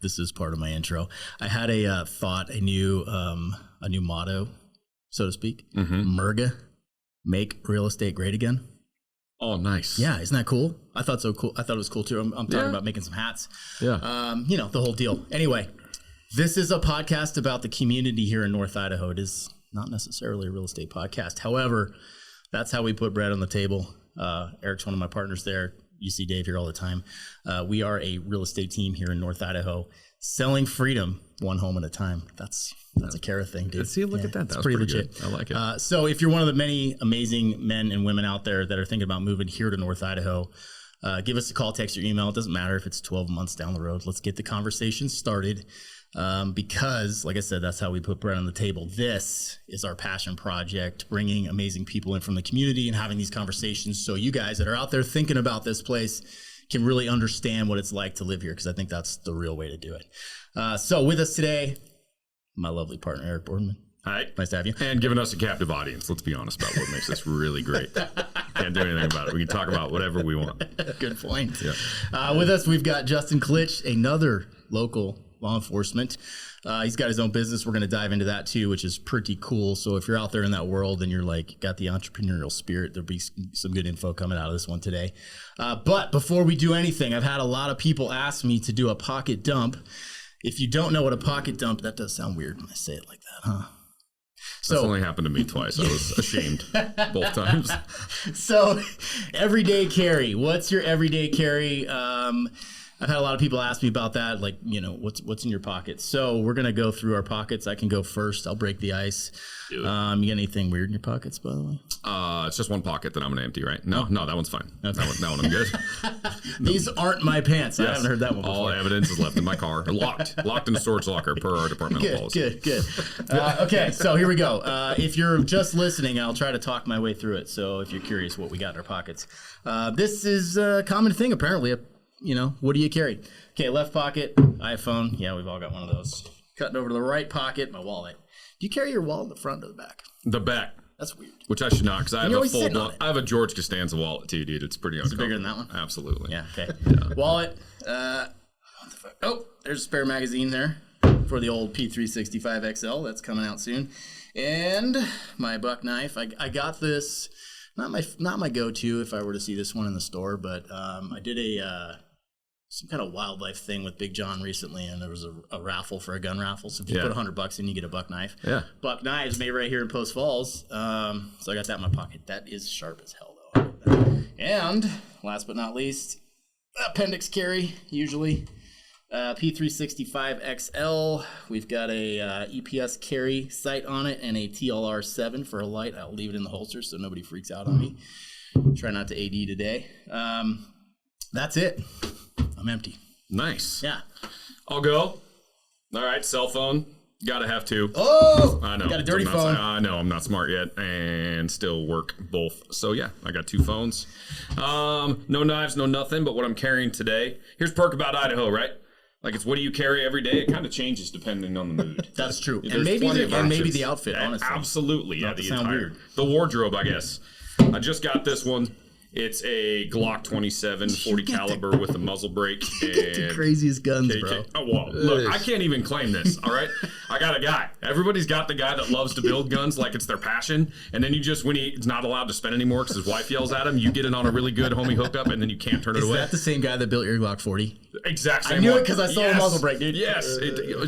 This is part of my intro. I had a thought, a new motto, so to speak. MRGA, make real estate great again. Oh, nice. Yeah, isn't that cool? I thought so cool. I thought it was cool too. I'm talking about making some hats. Yeah. The whole deal. Anyway, this is a podcast about the community here in North Idaho. It is not necessarily a real estate podcast. However, that's how we put bread on the table. Eric's one of my partners there. You see Dave here all the time. We are a real estate team here in North Idaho, selling freedom one home at a time. That's a Kara thing, dude. See, look at that. That's pretty legit. Good. I like it. So if you're one of the many amazing men and women out there that are thinking about moving here to North Idaho, give us a call, text, or email. It doesn't matter if it's 12 months down the road. Let's get the conversation started. Because, like I said, that's how we put bread on the table. This is our passion project, bringing amazing people in from the community and having these conversations so you guys that are out there thinking about this place can really understand what it's like to live here, because I think that's the real way to do it. So with us today, my lovely partner, Eric Boardman. Hi. Nice to have you. And giving us a captive audience. Let's be honest about what makes this really great. Can't do anything about it. We can talk about whatever we want. Good point. Yeah. With us, we've got Justin Klitch, another local law enforcement. He's got his own business. We're going to dive into that too, which is pretty cool. So if you're out there in that world and you're like, got the entrepreneurial spirit, there'll be some good info coming out of this one today. But before we do anything, I've had a lot of people ask me to do a pocket dump. If you don't know what a pocket dump, that does sound weird when I say it like that, huh? That's only happened to me twice. I was ashamed both times. So everyday carry. What's your everyday carry? I've had a lot of people ask me about that, like, what's in your pockets. So we're going to go through our pockets. I can go first. I'll break the ice. You got anything weird in your pockets, by the way? It's just one pocket that I'm going to empty, right? No, that one's fine. Okay. That one I'm good. These aren't my pants. Yes. I haven't heard that one before. All evidence is left in my car. Locked in a storage locker per our departmental policy. Good. Okay, so here we go. If you're just listening, I'll try to talk my way through it. So if you're curious what we got in our pockets. This is a common thing, apparently. What do you carry? Okay, left pocket, iPhone. Yeah, we've all got one of those. Cutting over to the right pocket, my wallet. Do you carry your wallet in the front or the back? The back. That's weird. Which I should not, because I have a George Costanza wallet too, dude. It's pretty uncomfortable. Is it bigger than that one? Absolutely. Yeah, okay. Wallet. There's a spare magazine there for the old P365 XL. That's coming out soon. And my buck knife. I got this, not my go-to if I were to see this one in the store, but I did some kind of wildlife thing with Big John recently, and there was a raffle for a gun raffle. So if you put $100 in, you get a buck knife. Yeah. Buck knives made right here in Post Falls. So I got that in my pocket. That is sharp as hell, though. And last but not least, appendix carry, usually. P365 XL. We've got a EPS carry sight on it and a TLR7 for a light. I'll leave it in the holster so nobody freaks out on me. Try not to AD today. That's it. I'm empty. Nice. Yeah. I'll go. All right, cell phone. Gotta have two. Oh! I know. Got a dirty phone. I know. I'm not smart yet and still work both. So, yeah, I got two phones. No knives, no nothing. But what I'm carrying today, here's perk about Idaho, right? Like, it's what do you carry every day? It kind of changes depending on the mood. That's true. And maybe the outfit, honestly. Absolutely. Not to sound weird. The wardrobe, I guess. I just got this one. It's a Glock 27 40 caliber with a muzzle brake. You get the craziest guns, bro. Oh, well, look, I can't even claim this, all right? I got a guy. Everybody's got the guy that loves to build guns like it's their passion. And then you just, when he's not allowed to spend anymore because his wife yells at him, you get it on a really good homie hookup and then you can't turn it away. Is that the same guy that built your Glock 40? Exact same I knew one. it because I saw a muzzle brake, dude. Yes.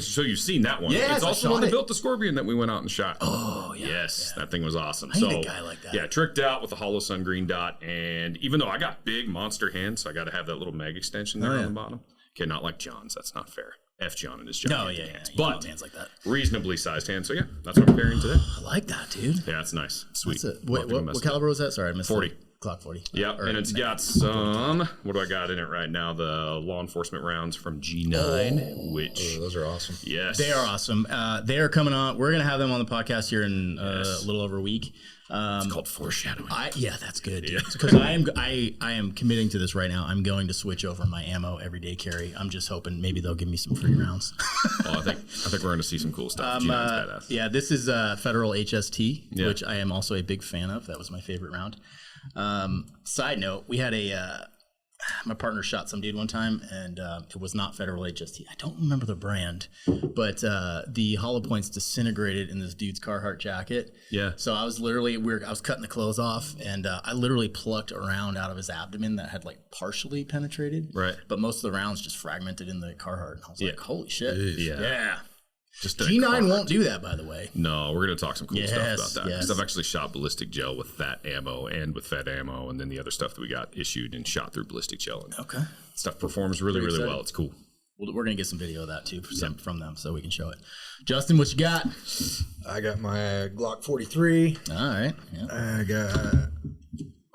So you've seen that one. Yes, it's also the one that built the Scorpion that we went out and shot. Oh, yeah. Yes, that thing was awesome. I need a guy like that. Yeah, tricked out with a hollow sun green dot. And even though I got big monster hands, so I got to have that little mag extension there on the bottom. Okay, not like John's. That's not fair. F John and his giant hands. But hands like that. Reasonably sized hands. So, yeah, that's what I'm carrying today. I like that, dude. Yeah, it's nice. Sweet. What caliber was that? Sorry, I missed 40. That. Glock 40. Yep, and it's got some, what do I got in it right now? The law enforcement rounds from G9, which... those are awesome. Yes. They are awesome. They are coming on. We're going to have them on the podcast here in a little over a week. It's called foreshadowing. That's good. Because I am committing to this right now. I'm going to switch over my ammo everyday carry. I'm just hoping maybe they'll give me some free rounds. Well, I think we're going to see some cool stuff. G9's badass. Yeah, this is Federal HST, which I am also a big fan of. That was my favorite round. Side note, we had my partner shot some dude one time, and it was not Federal HST. I don't remember the brand, but the hollow points disintegrated in this dude's Carhartt jacket. Yeah. So I was literally, I was cutting the clothes off, and I literally plucked a round out of his abdomen that had like partially penetrated. Right. But most of the rounds just fragmented in the Carhartt. And I was like, holy shit. Yeah. Just G9 won't do that, by the way. No, we're going to talk some cool stuff about that. Yes. Because I've actually shot ballistic gel with that ammo and with Fed ammo, and then the other stuff that we got issued and shot through ballistic gel. And stuff performs really well. It's cool. We're going to get some video of that too from them so we can show it. Justin, what you got? I got my Glock 43. All right. Yeah. I got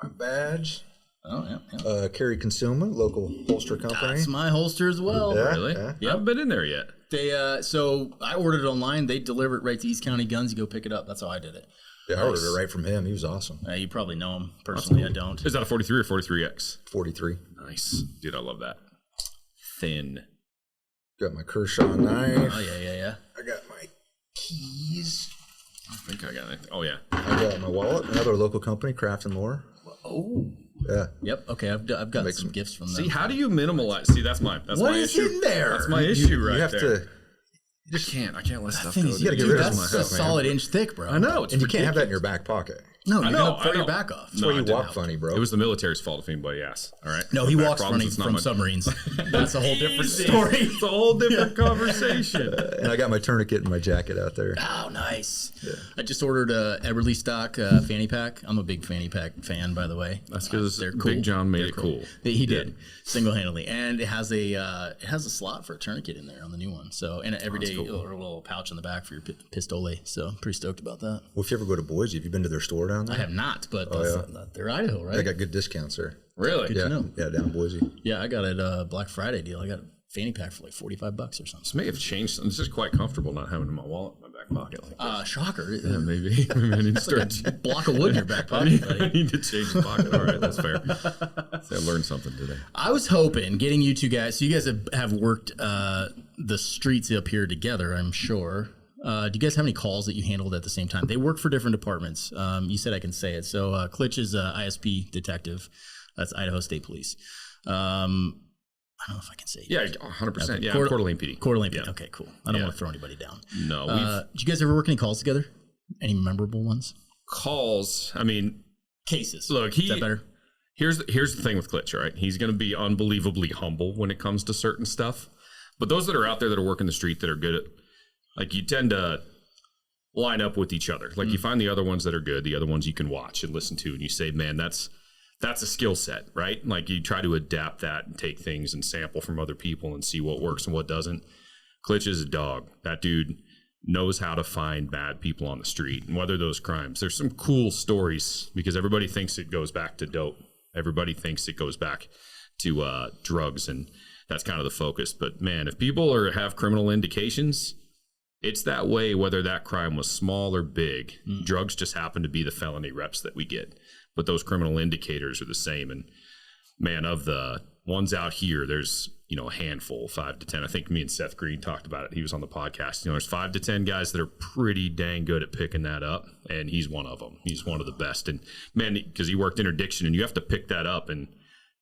my badge. Oh, yeah. Carry Concealment, local holster company. That's my holster as well. Yeah, Really? yeah. I haven't been in there yet. They so I ordered it online. They deliver it right to East County Guns. You go pick it up. That's how I did it. Yeah, I ordered it right from him. He was awesome. You probably know him personally. I don't. Is that a 43 or 43X? 43. Nice. Dude, I love that. Thin. Got my Kershaw knife. Oh, yeah. I got my keys. I think I got it. Oh, yeah. I got my wallet. Another local company, Craft and Lore. Oh. Yeah. Yep. Okay. I've got some gifts from them. See, how do you minimalize? See, that's my issue. In there? That's my issue right You have there. to. I can't let stuff Thing go. is, You gotta get rid of that's some a stuff, man. solid inch thick, bro. I know. It's And you can't have that in ridiculous. your back pocket. No, you're I know, gonna throw I your know. back off. That's why you I didn't walk know. funny, bro. It was the military's fault if anybody asks. All right. No, he Back walks problems, funny it's not from my- submarines. That's a whole different Easy. story. It's a whole different conversation. And I got my tourniquet and my jacket out there. Oh, nice. Yeah. I just ordered a Everly stock fanny pack. I'm a big fanny pack fan, by the way. That's because They're cool. Big John made it cool. He did single-handedly, and it has a slot for a tourniquet in there on the new one. So and an everyday or a little pouch in the back for your pistole. So I'm pretty stoked about that. Well, if you ever go to Boise, have you been to their store down there? I have not, but yeah. they're Idaho, right? They got good discounts there. Really? Good to know. Yeah, down in Boise. Yeah, I got a Black Friday deal. I got a fanny pack for like $45 or something. This may have changed. It's just quite comfortable not having it in my wallet in my back pocket. Like this. Shocker. Yeah, maybe I need to start. A block of wood in your back pocket, I buddy. need to change the pocket. All right, that's fair. So I learned something today. I was hoping getting you two guys. So you guys have worked the streets up here together, I'm sure. Do you guys have any calls that you handled at the same time? They work for different departments. You said I can say it. So Klitch is ISP detective. That's Idaho State Police. I don't know if I can say it. Yeah, 100%. Yeah, Coeur d'Alene PD. Coeur d'Alene PD. Yeah. Okay, cool. I don't want to throw anybody down. No, did you guys ever work any calls together? Any memorable ones? calls. I mean, Cases. look, Is that better? Here's the thing with Klitch, right? He's going to be unbelievably humble when it comes to certain stuff. But those that are out there that are working the street that are good at, like, you tend to line up with each other. Like, you find the other ones that are good, the other ones you can watch and listen to, and you say, man, that's a skill set, right? Like, you try to adapt that and take things and sample from other people and see what works and what doesn't. Klitch is a dog. That dude knows how to find bad people on the street and whether those crimes. There's some cool stories because everybody thinks it goes back to dope. Everybody thinks it goes back to drugs, and that's kind of the focus. But man, if people have criminal indications, it's that way whether that crime was small or big. Drugs just happen to be the felony reps that we get. But those criminal indicators are the same. And man, of the ones out here, there's, a handful, 5 to 10. I think me and Seth Green talked about it. He was on the podcast. There's 5 to 10 guys that are pretty dang good at picking that up. And he's one of them. He's one of the best. And man, because he worked interdiction, and you have to pick that up in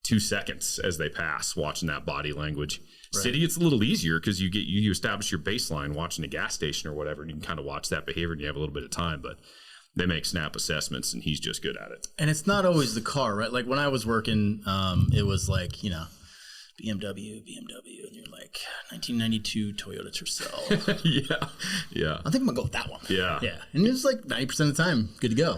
2 seconds as they pass, watching that body language. Right. City, it's a little easier because you establish your baseline watching a gas station or whatever, and you can kind of watch that behavior and you have a little bit of time. But they make snap assessments, and he's just good at it. And it's not always the car, right? Like when I was working, it was like, BMW, and you're like 1992 Toyota Tercel. Yeah. I think I'm gonna go with that one. Yeah. And it was like 90% of the time, good to go.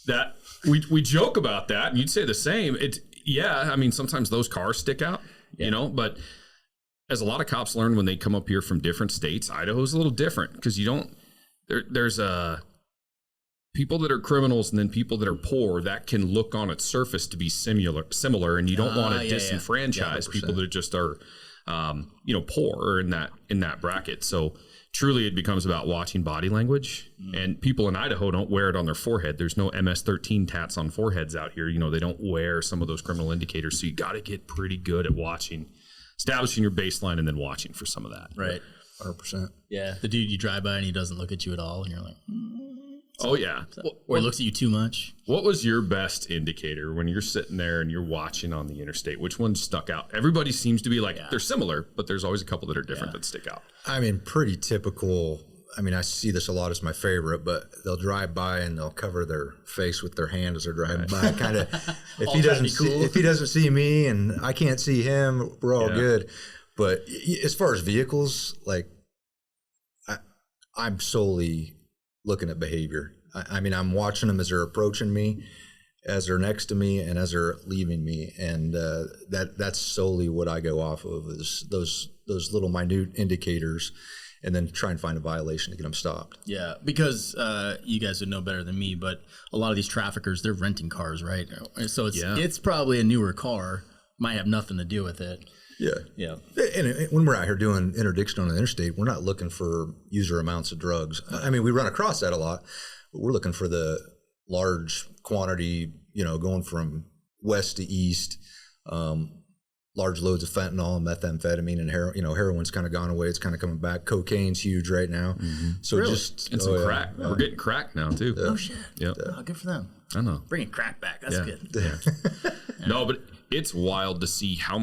That we joke about that, and you'd say the same. I mean, sometimes those cars stick out, but as a lot of cops learn when they come up here from different states, Idaho's a little different because you don't. There's a. people that are criminals and then people that are poor, that can look on its surface to be similar, and you don't want to disenfranchise people that just are, poor or in that bracket. So truly, it becomes about watching body language. And people in Idaho don't wear it on their forehead. There's no MS-13 tats on foreheads out here. They don't wear some of those criminal indicators. So you got to get pretty good at watching, establishing your baseline, and then watching for some of that. Right. 100%. Yeah. The dude you drive by and he doesn't look at you at all, and you're like, oh yeah. Or he looks at you too much. What was your best indicator when you're sitting there and you're watching on the interstate? Which one stuck out? Everybody seems to be like, they're similar, but there's always a couple that are different that stick out. I mean, pretty typical. I mean, I see this a lot as my favorite, but they'll drive by and they'll cover their face with their hand as they're driving by. Kind of, if he doesn't see me and I can't see him, we're all good. But as far as vehicles, like I'm solely looking at behavior. I mean, I'm watching them as they're approaching me, as they're next to me, and as they're leaving me, and that's solely what I go off of, is those little minute indicators, and then try and find a violation to get them stopped. Yeah, because you guys would know better than me, but a lot of these traffickers, they're renting cars, right? So it's probably a newer car, might have nothing to do with it. Yeah. And when we're out here doing interdiction on the interstate, we're not looking for user amounts of drugs. I mean, we run across that a lot, but we're looking for the large quantity, going from west to east, large loads of fentanyl, methamphetamine, and heroin's kind of gone away. It's kind of coming back. Cocaine's huge right now. So really? And some crack. Yeah. We're getting crack now too. Oh shit. Yep. Oh, good for them. I know. Bringing crack back. That's good. Yeah. No, but it's wild to see how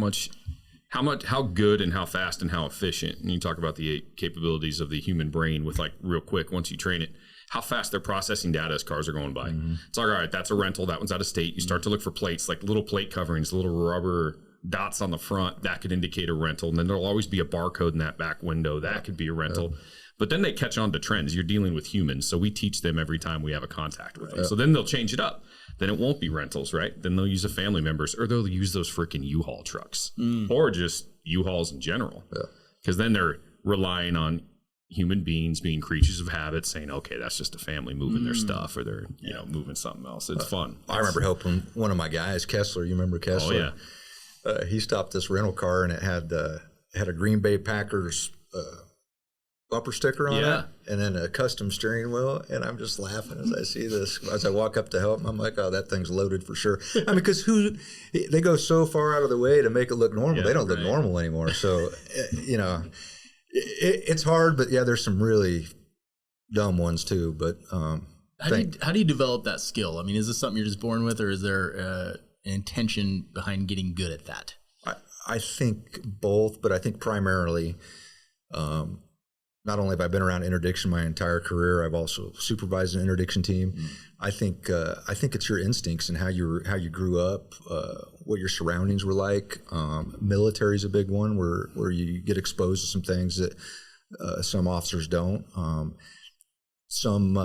good and how fast and how efficient. And you talk about the capabilities of the human brain with, like, real quick, once you train it, how fast they're processing data as cars are going by. It's like, all right, that's a rental. That one's out of state. You start to look for plates, like little plate coverings, little rubber dots on the front. That could indicate a rental. And then there'll always be a barcode in that back window. That could be a rental. But then they catch on to trends. You're dealing with humans. So we teach them every time we have a contact with them. So then they'll change it up. Then it won't be rentals, right? Then they'll use a family members, or they'll use those freaking U-Haul trucks, or just U-Hauls in general. Because then they're relying on human beings being creatures of habit, saying, okay, that's just a family moving their stuff, or they're moving something else. It's fun. I remember helping one of my guys, Kessler. You remember Kessler? Oh yeah. He stopped this rental car, and it had a Green Bay Packers bumper sticker on it, and then a custom steering wheel. And I'm just laughing as I see this. As I walk up to help him, I'm like, oh, that thing's loaded for sure. I mean, because they go so far out of the way to make it look normal. They don't look normal anymore. So, it's hard, but there's some really dumb ones too. But how do you develop that skill? I mean, is this something you're just born with, or is there an intention behind getting good at that? I think both, but I think primarily, not only have I been around interdiction my entire career, I've also supervised an interdiction team. I think it's your instincts and how you grew up, what your surroundings were like. Military's a big one where you get exposed to some things that some officers don't. Some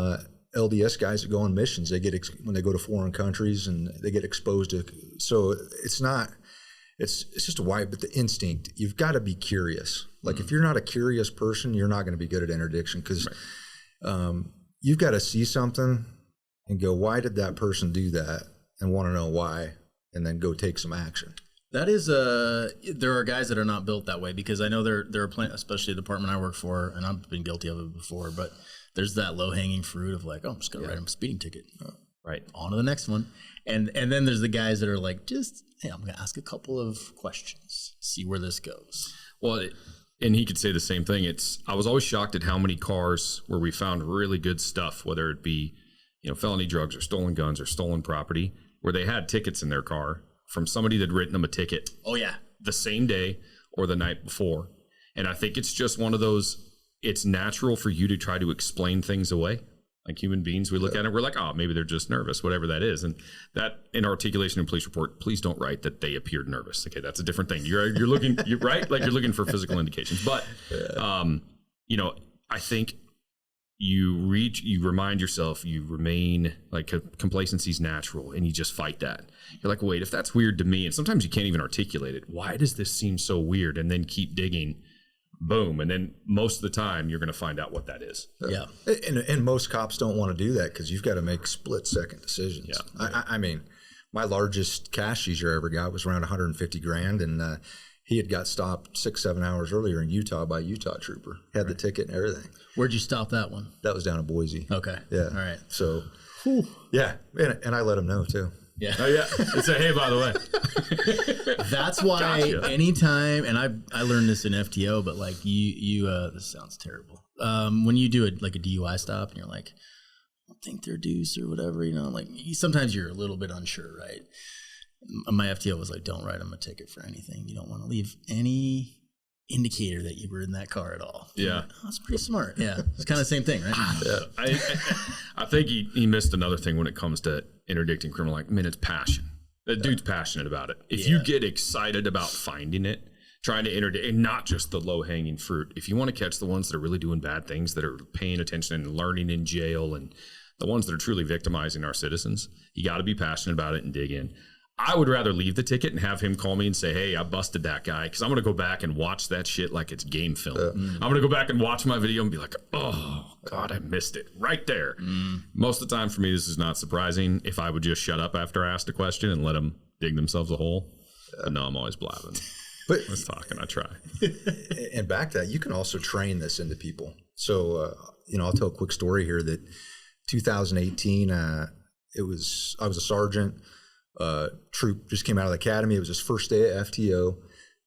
LDS guys that go on missions, they get when they go to foreign countries and they get exposed to. So it's not. It's just a wide, but the instinct, you've got to be curious. Like if you're not a curious person, you're not going to be good at interdiction, because you've got to see something and go, why did that person do that? And want to know why, and then go take some action. That is there are guys that are not built that way, because I know there are plenty, especially the department I work for, and I've been guilty of it before, but there's that low hanging fruit of like, oh, I'm just going to write him a speeding ticket. Right. On to the next one. And then there's the guys that are like, hey, I'm going to ask a couple of questions, see where this goes. Well, and he could say the same thing. I was always shocked at how many cars where we found really good stuff, whether it be, felony drugs or stolen guns or stolen property, where they had tickets in their car from somebody that'd written them a ticket. Oh yeah. The same day or the night before. And I think it's just one of those, it's natural for you to try to explain things away. Like human beings, we look at it, we're like, oh, maybe they're just nervous, whatever that is. And that in articulation and police report, please don't write that they appeared nervous. Okay, that's a different thing. You're looking, you're right, like you're looking for physical indications. But, I think you remind yourself, you remain like complacency is natural, and you just fight that. You're like, wait, if that's weird to me, and sometimes you can't even articulate it, why does this seem so weird? And then keep digging. boom. And then most of the time you're going to find out what that is. Yeah. And most cops don't want to do that because you've got to make split-second decisions. Yeah. I mean, my largest cash seizure I ever got was around 150 grand, and he had got stopped 6-7 hours earlier in Utah by a Utah trooper. Had the ticket and everything. Where'd you stop that one? That was down in Boise. Okay. Yeah. All right. So, yeah, and I let him know too. Yeah. Oh, yeah. And say, hey, by the way. That's why anytime, and I learned this in FTO, but like you this sounds terrible. When you do a DUI stop and you're like, I don't think they're deuce or whatever, like sometimes you're a little bit unsure, right? My FTO was like, don't write them a ticket for anything. You don't want to leave any indicator that you were in that car at all. Yeah. That's pretty smart. Yeah. It's kind of the same thing, right? Yeah. I think he missed another thing when it comes to interdicting criminal. Like, man, it's passion. The dude's passionate about it. If you get excited about finding it, trying to interdict, and not just the low-hanging fruit. If you want to catch the ones that are really doing bad things, that are paying attention and learning in jail, and the ones that are truly victimizing our citizens, you got to be passionate about it and dig in. I would rather leave the ticket and have him call me and say, hey, I busted that guy, because I'm going to go back and watch that shit like it's game film. I'm going to go back and watch my video and be like, oh, God, I missed it right there. Most of the time for me, this is not surprising if I would just shut up after I asked a question and let them dig themselves a hole. But no, I'm always blabbing. But Let's talk, and I try. And back to that, you can also train this into people. So, I'll tell a quick story here that 2018, I was a sergeant. Troop just came out of the academy. It was his first day at FTO,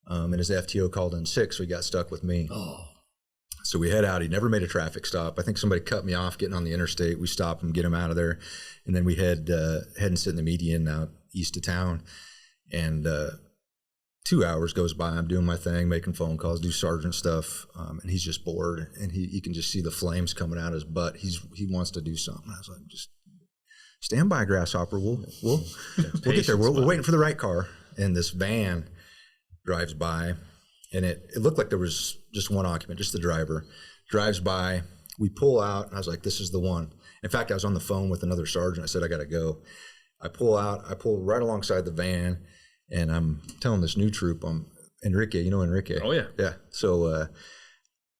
and his FTO called in sick, so he got stuck with me. So we head out. He never made a traffic stop. I think somebody cut me off getting on the interstate. We stop him, get him out of there, and then we head and sit in the median out east of town. And 2 hours goes by. I'm doing my thing, making phone calls, do sergeant stuff, and he's just bored, and you can just see the flames coming out his butt. He wants to do something. I was like, just stand by, grasshopper. We'll get there. We're waiting for the right car. And this van drives by, and it looked like there was just one occupant, just the driver. Drives by. We pull out, and I was like, this is the one. In fact, I was on the phone with another sergeant. I said, I got to go. I pull out. I pull right alongside the van, and I'm telling this new troop, Enrique. You know Enrique? Oh, yeah. Yeah. So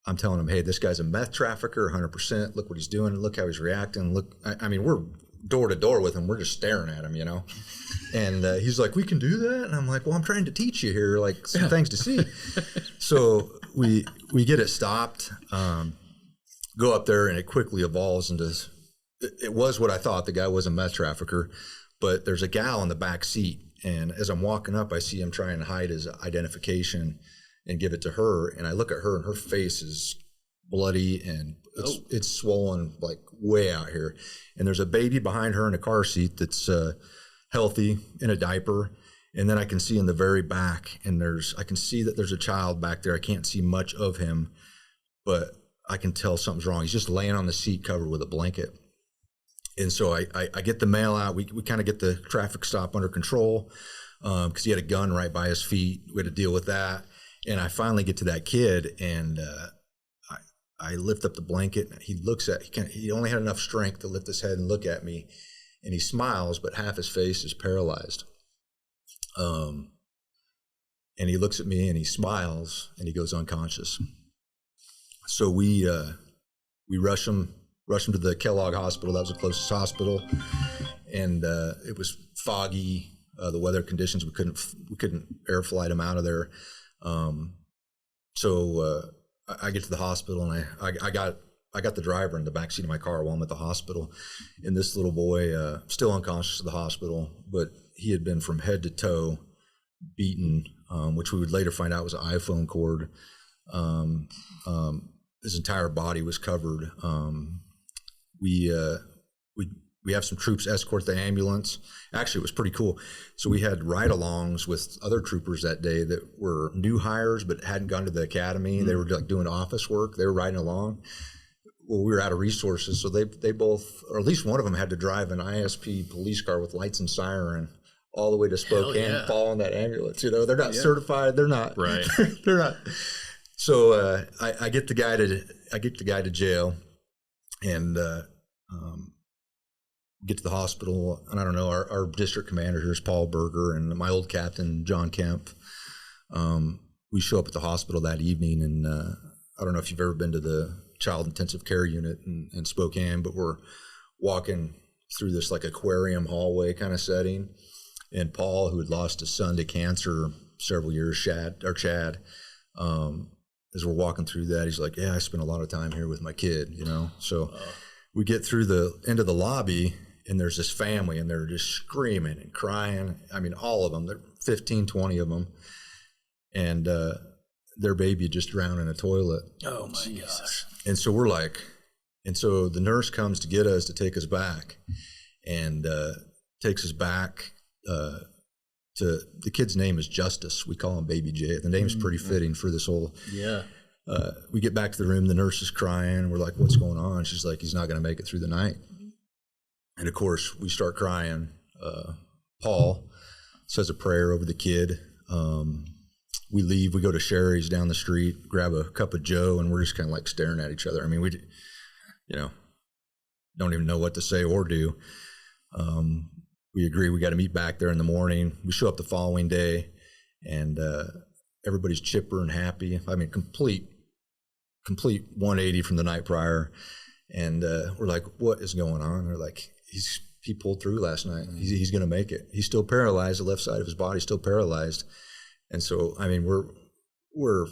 I'm telling him, hey, this guy's a meth trafficker, 100%. Look what he's doing. Look how he's reacting. Look, I mean, we're door to door with him. We're just staring at him, and he's like, we can do that. And I'm like, well, I'm trying to teach you here, like some things to see. So we get it stopped, go up there, and it quickly evolves into, it was what I thought. The guy was a meth trafficker, but there's a gal in the back seat. And as I'm walking up, I see him trying to hide his identification and give it to her. And I look at her, and her face is bloody, and it's swollen like way out here. And there's a baby behind her in a car seat that's healthy in a diaper. And then I can see in the very back, and I can see that there's a child back there. I can't see much of him, but I can tell something's wrong. He's just laying on the seat covered with a blanket. And so I get the mail out. We kind of get the traffic stop under control because he had a gun right by his feet. We had to deal with that. And I finally get to that kid, and I lift up the blanket. He looks at, he only had enough strength to lift his head and look at me, and he smiles, but half his face is paralyzed. And he looks at me, and he smiles, and he goes unconscious. So we rush him to the Kellogg Hospital. That was the closest hospital, and it was foggy. The weather conditions, we couldn't air flight him out of there. So I get to the hospital, and I got the driver in the backseat of my car while I'm at the hospital, and this little boy still unconscious at the hospital, but he had been from head to toe beaten, which we would later find out was an iPhone cord. His entire body was covered. We have some troops escort the ambulance. Actually, it was pretty cool. So we had ride-alongs with other troopers that day that were new hires but hadn't gone to the academy. Mm-hmm. They were like doing office work. They were riding along. Well, we were out of resources, so they both, or at least one of them, had to drive an ISP police car with lights and siren all the way to Spokane, fall in that ambulance. They're not certified. They're not. Right. They're not. So I get the guy to jail, and get to the hospital, and I don't know, our district commander here is Paul Berger, and my old captain, John Kemp. we show up at the hospital that evening, and I don't know if you've ever been to the child intensive care unit in Spokane, but we're walking through this like aquarium hallway kind of setting. And Paul, who had lost his son to cancer several years, Chad, as we're walking through that, he's like, yeah, I spent a lot of time here with my kid, you know? So we get through the end of the lobby, and there's this family, and they're just screaming and crying. I mean, all of them, there are 15, 20 of them. And their baby just drowned in a toilet. Oh, my gosh. And so we're like, and so the nurse comes to get us to take us back, and takes us back to, the kid's name is Justice. We call him Baby J. The name's pretty fitting for this whole. Yeah. We get back to the room, the nurse is crying. We're like, what's going on? She's like, he's not going to make it through the night. And of course, we start crying. Paul says a prayer over the kid. We leave, we go to Sherry's down the street, grab a cup of Joe, and we're just kind of like staring at each other. I mean, we, you know, don't even know what to say or do. We agree we got to meet back there in the morning. We show up the following day, and everybody's chipper and happy. I mean, complete 180 from the night prior. And we're like, what is going on? They're like, he pulled through last night. He's going to make it. He's still paralyzed. The left side of his body's still paralyzed. And so, I mean, we're,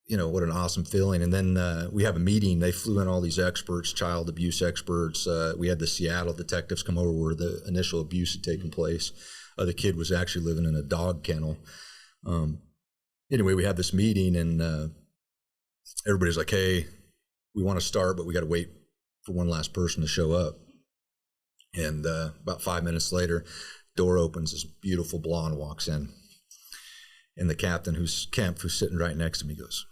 you know, what an awesome feeling. And then we have a meeting. They flew in all these experts, child abuse experts. We had the Seattle detectives come over where the initial abuse had taken place. The kid was actually living in a dog kennel. Anyway, we had this meeting, and everybody's like, hey, we want to start, but we got to wait for one last person to show up. And about 5 minutes later, door opens, this beautiful blonde walks in. And the captain, who's sitting right next to me, goes,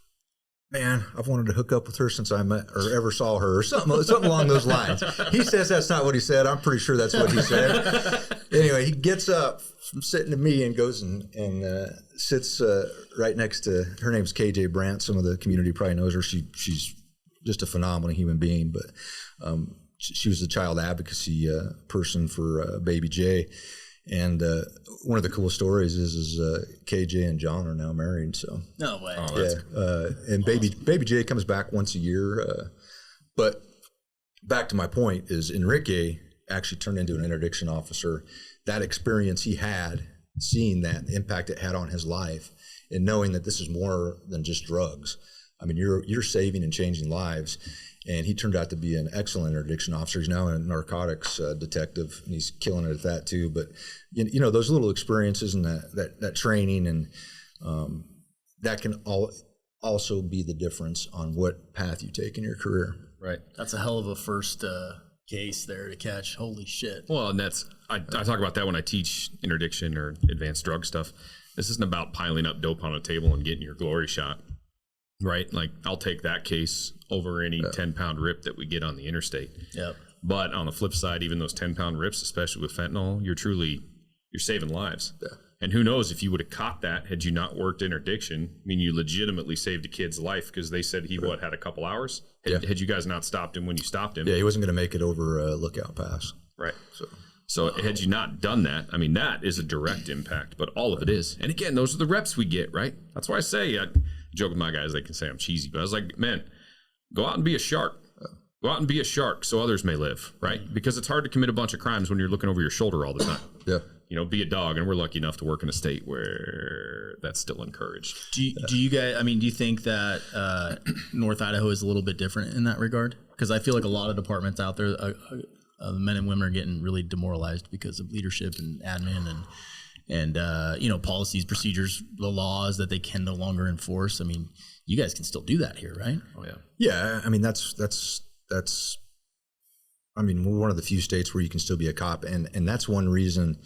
man, I've wanted to hook up with her since I met or ever saw her, or something along those lines. He says that's not what he said. I'm pretty sure that's what he said. Anyway, he gets up from sitting to me and goes and sits right next to, her name's KJ Brandt. Some of the community probably knows her. She's just a phenomenal human being, but she was the child advocacy person for Baby J. And one of the cool stories is KJ and John are now married. So no way. Oh, yeah, and Baby J comes back once a year. But back to my point is Enrique actually turned into an interdiction officer. That experience he had, seeing that impact it had on his life, and knowing that this is more than just drugs. I mean, you're saving and changing lives. And he turned out to be an excellent interdiction officer. He's now a narcotics detective, and he's killing it at that too. But you know, those little experiences and that training, and that can also be the difference on what path you take in your career. Right. That's a hell of a first case there to catch. Holy shit. Well, and I talk about that when I teach interdiction or advanced drug stuff. This isn't about piling up dope on a table and getting your glory shot. Right? Like, I'll take that case over any 10-pound rip that we get on the interstate. Yep. But on the flip side, even those 10-pound rips, especially with fentanyl, you're saving lives. Yeah. And who knows if you would have caught that had you not worked interdiction. I mean, you legitimately saved a kid's life because they said he had a couple hours. Had you guys not stopped him when you stopped him? Yeah, he wasn't going to make it over Lookout Pass. Right. So had you not done that, I mean, that is a direct impact, but all of it is. And again, those are the reps we get, right? That's why I say, I joke with my guys, they can say I'm cheesy, but I was like, man, go out and be a shark. Go out and be a shark so others may live, right? Because it's hard to commit a bunch of crimes when you're looking over your shoulder all the time. Yeah. You know, be a dog, and we're lucky enough to work in a state where that's still encouraged. Do you guys, I mean, do you think that North Idaho is a little bit different in that regard? Because I feel like a lot of departments out there, the men and women are getting really demoralized because of leadership and admin and you know, policies, procedures, the laws that they can no longer enforce. I mean, you guys can still do that here, right? Oh yeah. Yeah. I mean, that's, I mean, we're one of the few states where you can still be a cop. And that's one reason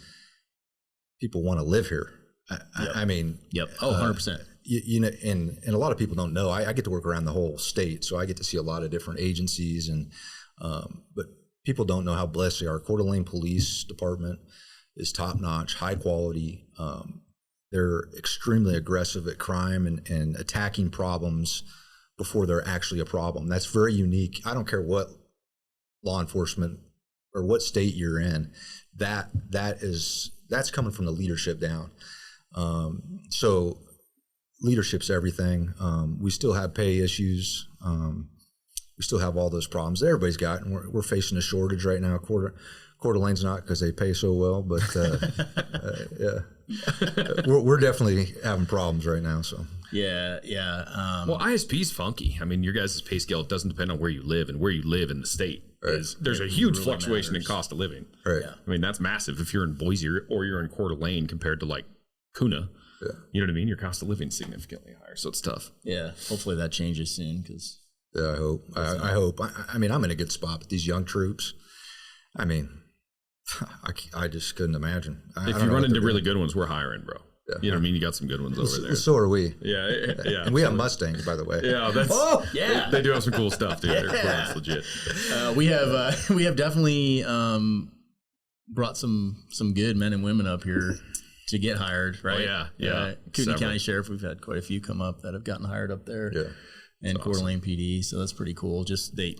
people want to live here. I mean, yep. Oh, 100%. You know, and a lot of people don't know, I get to work around the whole state. So I get to see a lot of different agencies but people don't know how blessed they are. Coeur d'Alene Police Department is top notch, high quality. They're extremely aggressive at crime and attacking problems before they're actually a problem. That's very unique. I don't care what law enforcement or what state you're in. That's coming from the leadership down. So leadership's everything. We still have pay issues. We still have all those problems that everybody's got, and we're facing a shortage right now. Coeur d'Alene's not because they pay so well, but we're definitely having problems right now. So yeah. Well, ISP's funky. I mean, your guys' pay scale doesn't depend on where you live and where you live in the state. Right. There's a huge fluctuation in cost of living. Right. Yeah. I mean, that's massive. If you're in Boise or you're in Coeur d'Alene compared to like Kuna, you know what I mean? Your cost of living is significantly higher, so it's tough. Yeah. Hopefully that changes soon because. Yeah, I hope. I hope. I mean, I'm in a good spot with these young troops. I mean, I just couldn't imagine. If you run into really good ones, we're hiring, bro. Yeah. You know what I mean? You got some good ones over there. So are we. Yeah. And we have Mustangs, by the way. Yeah, they do have some cool stuff, dude. That's legit. We have definitely brought some good men and women up here to get hired, right? Oh, yeah. Kootenai County Sheriff, we've had quite a few come up that have gotten hired up there. Yeah. And Coeur d'Alene PD, so that's pretty cool. Just they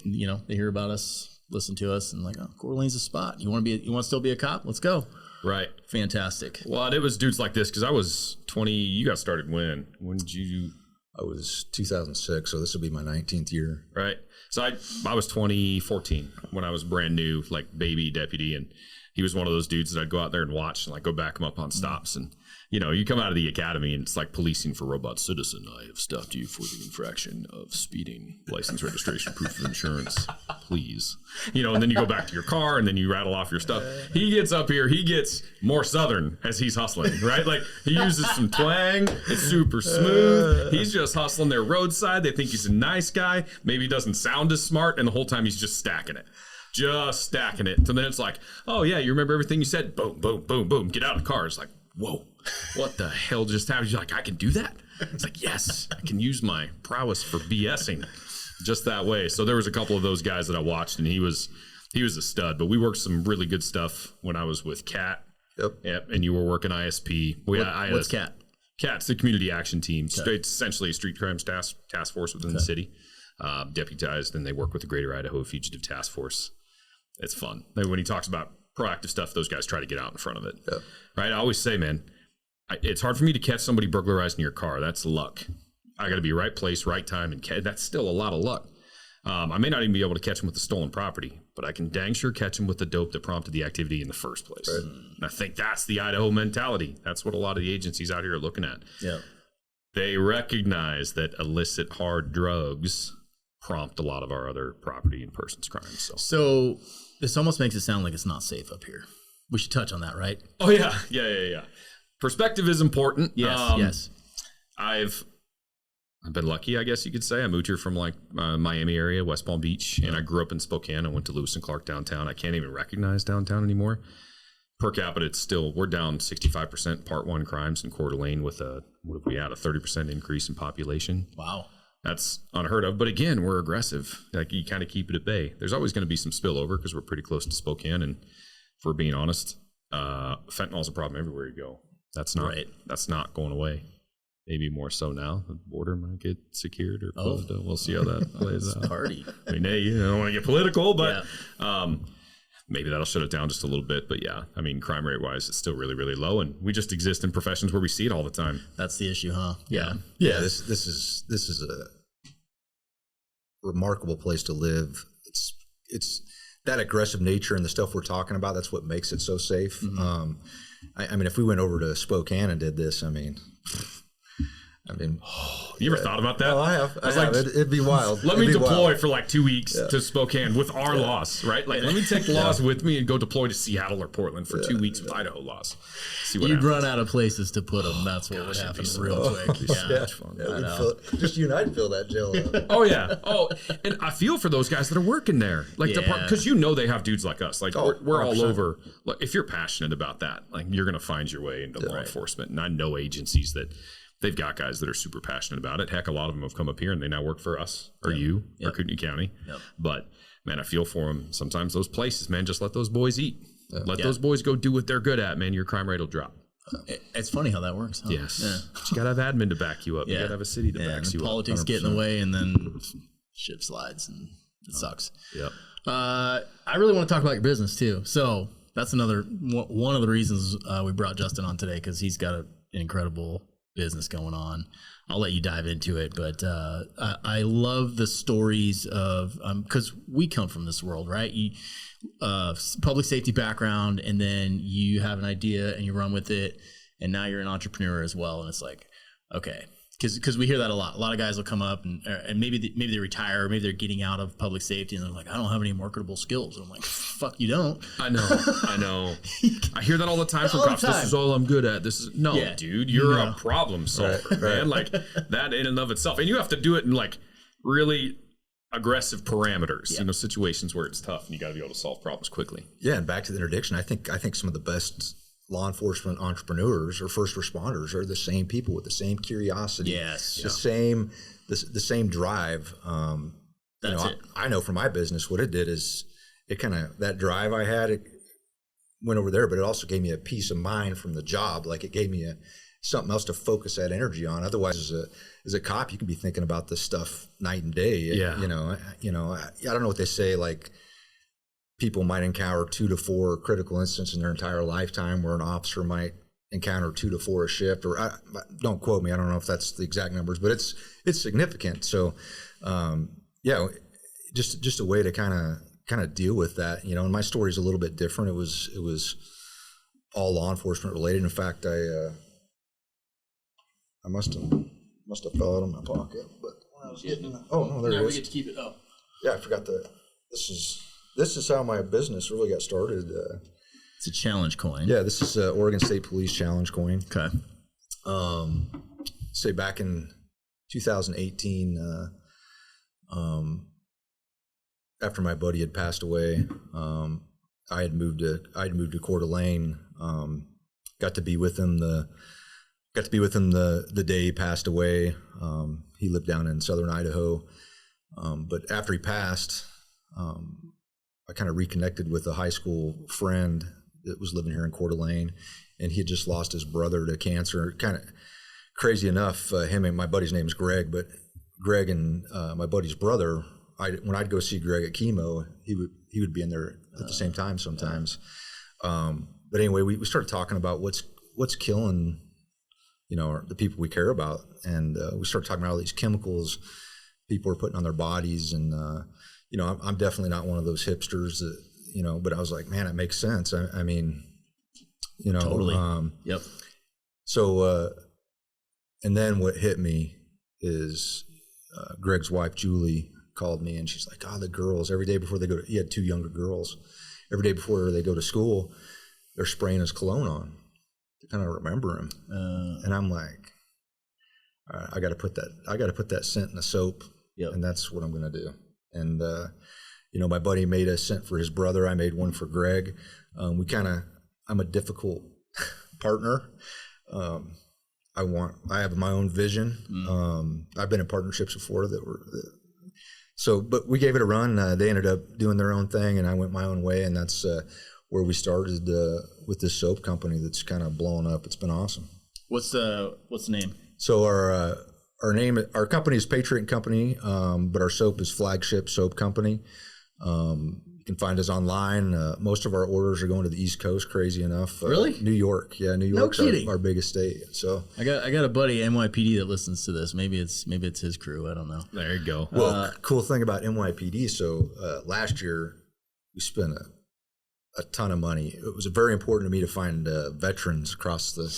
hear about us, listen to us, and like, oh, Coeur d'Alene's a spot. You want to still be a cop? Let's go. Right. Fantastic. Well, it was dudes like this because I was 20. You got started when? When did you? I was 2006, so this will be my 19th year. Right. So I was 2014 when I was brand new, like baby deputy, and he was one of those dudes that I'd go out there and watch and like go back him up on stops. And you know, you come out of the academy and it's like policing for robot citizen. I have stopped you for the infraction of speeding, license, registration, proof of insurance, please. You know, and then you go back to your car and then you rattle off your stuff. He gets up here, he gets more Southern as he's hustling, right? Like he uses some twang. It's super smooth. He's just hustling their roadside. They think he's a nice guy. Maybe he doesn't sound as smart, and the whole time he's just stacking it. Just stacking it. So then it's like, oh yeah, you remember everything you said? Boom, boom, boom, boom. Get out of the car. It's like, whoa, what the hell just happened? You're like, I can do that? It's like, yes, I can use my prowess for BSing just that way. So there was a couple of those guys that I watched, and he was a stud. But we worked some really good stuff when I was with Cat. Yep. And you were working ISP. What's Cat? Cat's the community action team. Okay. It's essentially a street crimes task force within the city. Deputized, and they work with the Greater Idaho Fugitive Task Force. It's fun. When he talks about proactive stuff, those guys try to get out in front of it. Yep. Right? I always say, man, it's hard for me to catch somebody burglarizing your car. That's luck. I got to be right place, right time, and that's still a lot of luck. I may not even be able to catch them with the stolen property, but I can dang sure catch them with the dope that prompted the activity in the first place. Right. And I think that's the Idaho mentality. That's what a lot of the agencies out here are looking at. Yeah. They recognize that illicit hard drugs prompt a lot of our other property and persons crimes. So this almost makes it sound like it's not safe up here. We should touch on that, right? Oh yeah. Perspective is important. Yes. I've been lucky, I guess you could say. I moved here from like Miami area, West Palm Beach, and I grew up in Spokane. I went to Lewis and Clark downtown. I can't even recognize downtown anymore. Per capita, we're down 65% Part 1 crimes in Coeur d'Alene with a 30% increase in population. Wow. That's unheard of. But again, we're aggressive. Like you kind of keep it at bay. There's always going to be some spillover because we're pretty close to Spokane. And if we're being honest, fentanyl's a problem everywhere you go. That's not going away. Maybe more so now. The border might get secured or closed. We'll see how that plays out. Party. I mean, hey, you don't want to get political, but maybe that'll shut it down just a little bit. But yeah, I mean, crime rate wise, it's still really, really low. And we just exist in professions where we see it all the time. That's the issue, huh? Yeah. This is a remarkable place to live. It's that aggressive nature and the stuff we're talking about. That's what makes it so safe. Mm-hmm. I mean, if we went over to Spokane and did this, I mean, you ever thought about that? Oh, I have. It'd be wild. Let me deploy for like 2 weeks to Spokane with our laws, right? Like, let me take the laws with me and go deploy to Seattle or Portland for 2 weeks with Idaho laws. See what happens. Run out of places to put them. That's what would happen real quick. So much fun. Just you and I'd fill that jail up. Oh yeah. Oh, and I feel for those guys that are working there, like because they have dudes like us. Like we're all over. Like if you're passionate about that, like you're gonna find your way into law enforcement. And I know agencies that. They've got guys that are super passionate about it. Heck, a lot of them have come up here and they now work for us or you or Kootenai County. Yep. But man, I feel for them. Sometimes those places, man, just let those boys eat. Let those boys go do what they're good at, man. Your crime rate will drop. It's funny how that works, huh? Yes. Yeah. But you got to have admin to back you up. You got to have a city to back you up. Politics get in the way and then shit slides and it sucks. Yep. I really want to talk about your business too. So that's one of the reasons we brought Justin on today because he's got an incredible business going on. I'll let you dive into it, but I love the stories of because we come from this world, right? You public safety background, and then you have an idea and you run with it, and now you're an entrepreneur as well. And it's like, okay, because we hear that a lot. A lot of guys will come up and maybe they retire, or maybe they're getting out of public safety, and they're like, I don't have any marketable skills. And I'm like, fuck, you don't. I know. I hear that all the time from cops. This is all I'm good at. This is dude, you're a problem solver, man. Like that in and of itself, and you have to do it in like really aggressive parameters. Yeah. You know, situations where it's tough, and you got to be able to solve problems quickly. Yeah, and back to the interdiction, I think some of the best law enforcement entrepreneurs or first responders are the same people with the same curiosity, the same drive. That's it. I know from my business what it did is it kind of, that drive I had, it went over there, but it also gave me a peace of mind from the job. Like it gave me something else to focus that energy on. Otherwise, as a cop, you can be thinking about this stuff night and day. Yeah. I don't know what they say, like, people might encounter 2 to 4 critical incidents in their entire lifetime, where an officer might encounter 2 to 4 a shift. Or don't quote me, I don't know if that's the exact numbers, but it's significant. So, just a way to kind of deal with that, And my story is a little bit different. It was all law enforcement related. In fact, I must have fell out of my pocket, but when I was getting there it is. We get to keep it. Oh, yeah, I forgot that. This is how my business really got started. it's a challenge coin. Yeah, this is Oregon State Police challenge coin. Okay. Say back in 2018, after my buddy had passed away, I had moved to Coeur d'Alene. Got to be with him the day he passed away. He lived down in southern Idaho, but after he passed, I kind of reconnected with a high school friend that was living here in Coeur d'Alene, and he had just lost his brother to cancer. Kind of crazy enough, him and my buddy's name is Greg, but Greg and my buddy's brother, when I'd go see Greg at chemo, he would be in there at the same time sometimes. But anyway, we started talking about what's killing, the people we care about, and we started talking about all these chemicals people are putting on their bodies, and I'm definitely not one of those hipsters that, but I was like, man, it makes sense. I mean, Totally. Yep. So, and then what hit me is Greg's wife, Julie, called me, and she's like, the girls, every day before they go he had 2 younger girls, every day before they go to school, they're spraying his cologne on to kind of remember him. And I'm like, all right, I got to put that scent in the soap. Yep. And that's what I'm going to do. And, my buddy made a scent for his brother. I made one for Greg. I'm a difficult partner. I have my own vision. I've been in partnerships before but we gave it a run. They ended up doing their own thing, and I went my own way. And that's where we started with this soap company that's kind of blowing up. It's been awesome. What's the name? So our company is Patriot Company, but our soap is Flagship Soap Company. You can find us online. Most of our orders are going to the East Coast, crazy enough. Really? New York. Yeah, New York's our biggest state. So I got a buddy NYPD that listens to this. Maybe it's his crew. I don't know. There you go. Well, cool thing about NYPD. So last year we spent a ton of money. It was very important to me to find veterans across the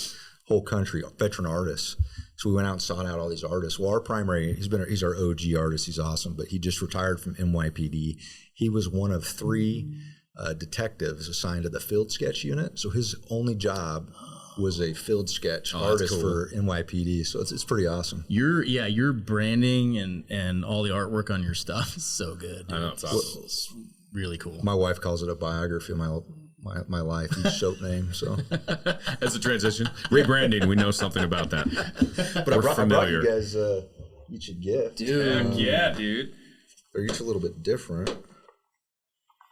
whole country, veteran artists. So we went out and sought out all these artists. Well, he's our OG artist. He's awesome, but he just retired from NYPD. He was one of 3 detectives assigned to the field sketch unit. So his only job was a field sketch artist for NYPD. So it's pretty awesome. Your branding and all the artwork on your stuff is so good, dude. I know, it's awesome. It's really cool. My wife calls it a biography of my life, each soap name. So as a transition, rebranding, we know something about that. But I brought you guys each a gift. Dude. Yeah, dude. They're each a little bit different.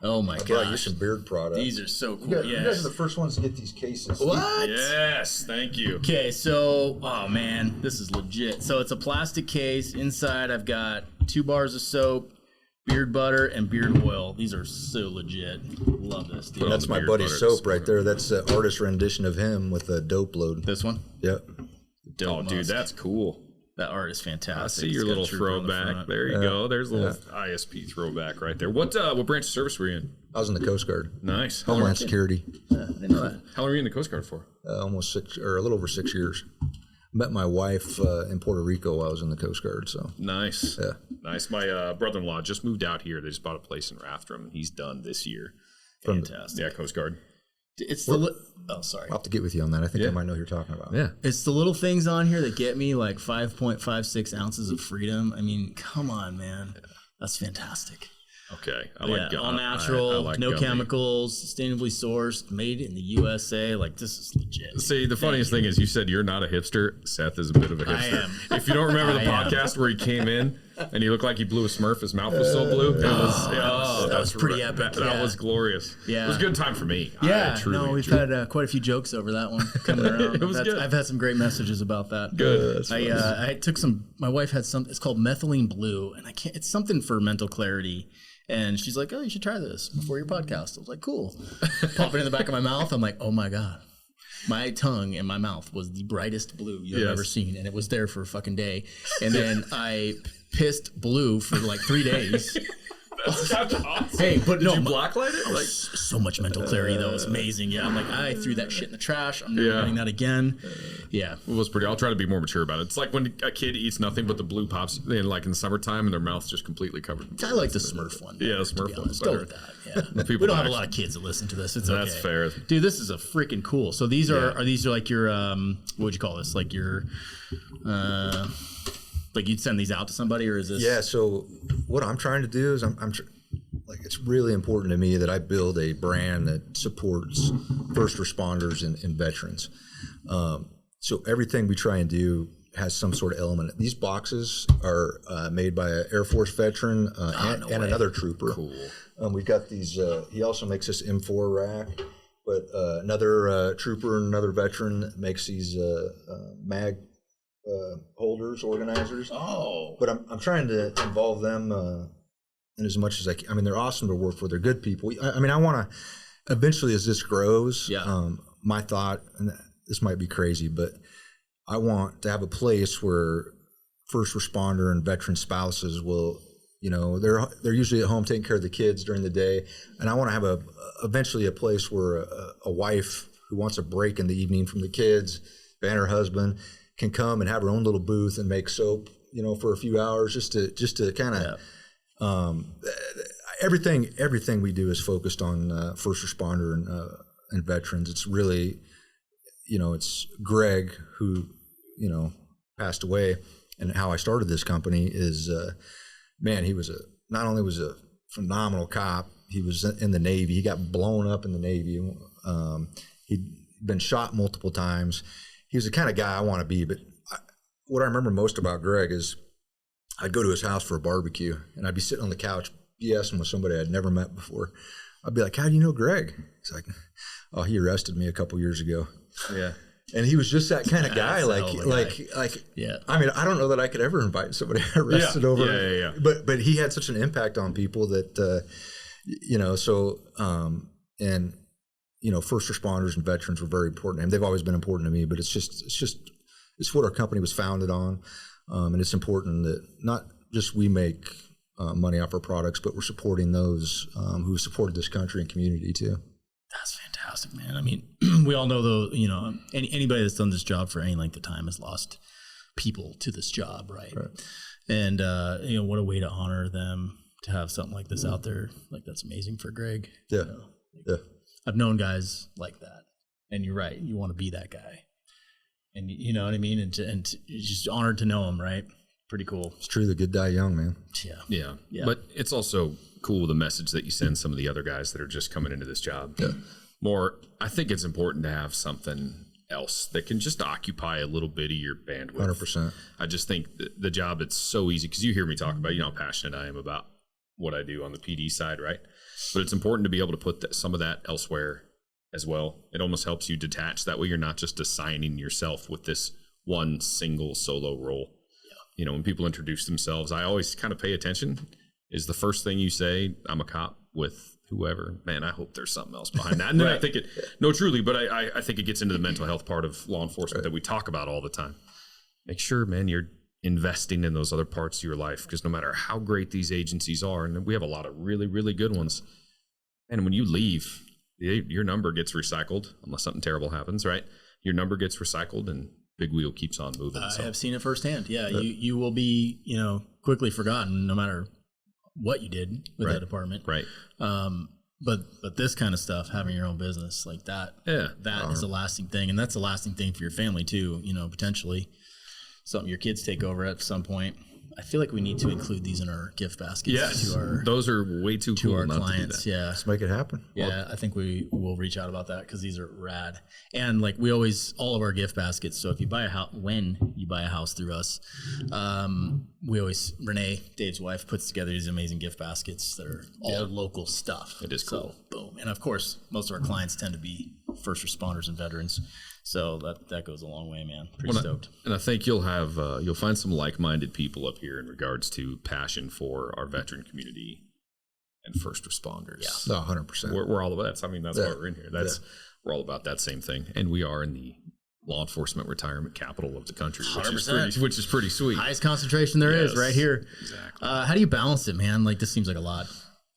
Oh my I brought you gosh. some beard products. These are so cool. You guys are the first ones to get these cases. What? Yes, thank you. Okay, so, oh man, this is legit. So it's a plastic case. Inside I've got 2 bars of soap, beard butter, and beard oil. These are so legit. Love this, dude. That's my buddy's soap right there. That's the artist rendition of him with a dope load. This one? Yep. Oh, dude, Musk. that's cool. That art is I fantastic. see It's your got a little trooper on the throwback. front. There you go. There's a little ISP throwback right there. What branch of service were you in? I was in the Coast Guard, Nice. Homeland Security. I didn't know that. How long were you in the Coast Guard for? Almost 6 or a little over 6 years. Met my wife in Puerto Rico while I was in the Coast Guard. So Nice. Yeah. Nice. My brother-in-law just moved out here. They just bought a place in Rathdrum. He's done this year. Fantastic. Yeah, Coast Guard. It's the sorry. I'll have to get with you on that. I think I might know who you're talking about. Yeah. It's the little things on here that get me, like 5.56 ounces of freedom. I mean, come on, man. That's fantastic. Okay. I like all natural, I like no gummy. chemicals, sustainably sourced, made in the USA. Like, this is legit. See, the funniest thing is you said you're not a hipster. Seth is a bit of a hipster. I am. If you don't remember the I am. podcast where he came in and he looked like he blew a Smurf, his mouth was so blue. that was pretty epic. That Yeah. was glorious. Yeah. It was a good time for me. Yeah, I truly we've enjoyed had quite a few jokes over that one coming around. It was good. I've had some great messages about that. Good. I took some. My wife had some. It's called methylene blue, and I can't. It's something for mental clarity. And she's like, "Oh, you should try this before your podcast." I was like, "Cool." Pump it in the back of my mouth. I'm like, "Oh my god." My tongue and my mouth was the brightest blue you've ever seen, and it was there for a fucking day. And then I pissed blue for like 3 days. That's awesome. Hey, but Did no, you blacklight it? Like, so much mental clarity though. It's amazing. Yeah, I'm like, I threw that shit in the trash. I'm never doing that again. Yeah. it was pretty. I'll try to be more mature about it. It's like when a kid eats nothing but the blue pops, in, like in the summertime, and their mouth's just completely covered. In blue. I like the Smurf one. Yeah, the Smurf one's Go better. with that. Yeah. People We don't have a actually- lot of kids that listen to this. It's That's okay. fair. Dude, this is a freaking cool. So these are these like your what would you call this? Like your like you'd send these out to somebody, or is this? Yeah. So what I'm trying to do is like it's really important to me that I build a brand that supports first responders and veterans. So everything we try and do has some sort of element. These boxes are made by an Air Force veteran and another trooper. Cool. We've got these. He also makes this M4 rack, but another trooper and another veteran makes these mag holders, organizers. Oh. But I'm trying to involve them in as much as I can. I mean, they're awesome to work for. They're good people. I mean, I want to eventually, as this grows, my thought, and this might be crazy, but I want to have a place where first responder and veteran spouses will, they're usually at home taking care of the kids during the day, and I want to have eventually a place where a wife who wants a break in the evening from the kids and her husband can come and have her own little booth and make soap, for a few hours, just to kind of everything we do is focused on first responder and veterans. It's really, it's Greg who, passed away, and how I started this company is, he was not only was a phenomenal cop, he was in the Navy. He got blown up in the Navy. He'd been shot multiple times. He was the kind of guy I want to be. But what I remember most about Greg is I'd go to his house for a barbecue, and I'd be sitting on the couch BSing with somebody I'd never met before. I'd be like, "How do you know Greg?" He's like, "Oh, he arrested me a couple years ago." Yeah. And he was just that kind of guy. Yeah. I mean, I don't know that I could ever invite somebody arrested over. Yeah. But he had such an impact on people that, first responders and veterans were very important to him. They've always been important to me, but it's what our company was founded on. And it's important that not just we make money off our products, but we're supporting those who supported this country and community too. That's fantastic, man. I mean, we all know though, anybody that's done this job for any length of time has lost people to this job, right? And what a way to honor them to have something like this out there. Like, that's amazing for Greg. Yeah. I've known guys like that, and you're right. You want to be that guy, and you know what I mean. And just honored to know him, right? Pretty cool. It's true. The good die young, man. Yeah. But it's also cool, the message that you send some of the other guys that are just coming into this job. Yeah. I think it's important to have something else that can just occupy a little bit of your bandwidth. 100%. I just think the job, it's so easy, because you hear me talk about, how passionate I am about what I do on the PD side, right? But it's important to be able to put some of that elsewhere as well. It almost helps you detach. That way you're not just assigning yourself with this one single solo role. Yeah. When people introduce themselves, I always kind of pay attention. Is the first thing you say, "I'm a cop with whoever"? Man, I hope there's something else behind that. And then I think truly, but I think it gets into the mental health part of law enforcement that we talk about all the time. make sure, man, you're investing in those other parts of your life, because no matter how great these agencies are, and we have a lot of really, really good ones, and when you leave, your number gets recycled unless something terrible happens, right? Your number gets recycled and big wheel keeps on moving. I have seen it firsthand. Yeah, you will be, quickly forgotten no matter what you did with that department. Right. But this kind of stuff, having your own business like that, that is a lasting thing, and that's a lasting thing for your family too. Potentially something your kids take over at some point. I feel like we need to include these in our gift baskets. Yes, those are way too cool to our not clients. to do that. Let's make it happen. Yeah, I think we will reach out about that because these are rad. And like we always, all of our gift baskets. So if you buy a house, when you buy a house through us, we always, Renee, Dave's wife, puts together these amazing gift baskets that are all local stuff. It is cool. So, boom. And of course, most of our clients tend to be first responders and veterans. So that goes a long way, man. Pretty stoked. And I think you'll have you'll find some like-minded people up here in regards to passion for our veteran community and first responders. Yeah, 100%. We're all about that. I mean, that's why we're in here. We're all about that same thing, and we are in the law enforcement retirement capital of the country, which is pretty sweet. Highest concentration there is right here. Exactly. How do you balance it, man? Like this seems like a lot.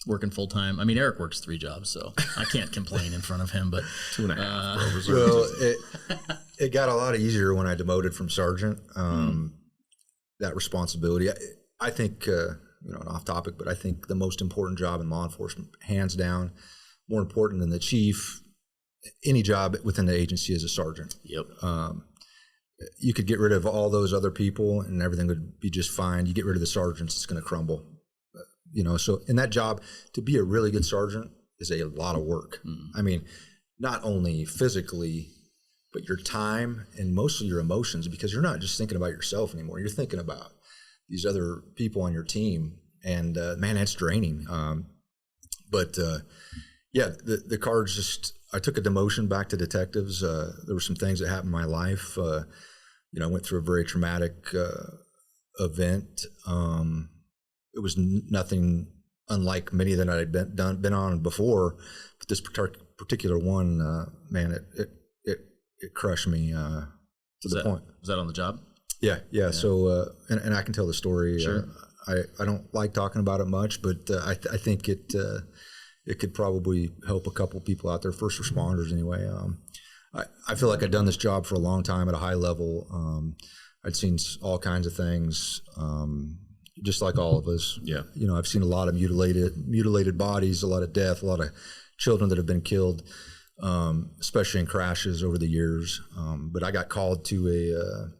Working full time. I mean, Eric works 3 jobs, so I can't complain in front of him. But 2.5. Well, it got a lot easier when I demoted from sergeant. That responsibility, I think, off topic, but I think the most important job in law enforcement, hands down, more important than the chief, any job within the agency is a sergeant. Yep. You could get rid of all those other people and everything would be just fine. You get rid of the sergeants, it's going to crumble. So in that job, to be a really good sergeant is a lot of work. I mean, not only physically, but your time and mostly your emotions, because you're not just thinking about yourself anymore. You're thinking about these other people on your team, and man, that's draining. The cards just, I took a demotion back to detectives. There were some things that happened in my life. I went through a very traumatic event. It was nothing unlike many that I had been on before, but this particular one, man, it crushed me to the point. Was that on the job? Yeah. So, and I can tell the story. Sure. I don't like talking about it much, but I think it could probably help a couple people out there, first responders anyway. I feel like I've done this job for a long time at a high level. I'd seen all kinds of things. Just like all of us. Yeah. I've seen a lot of mutilated bodies, a lot of death, a lot of children that have been killed, especially in crashes over the years. But I got called to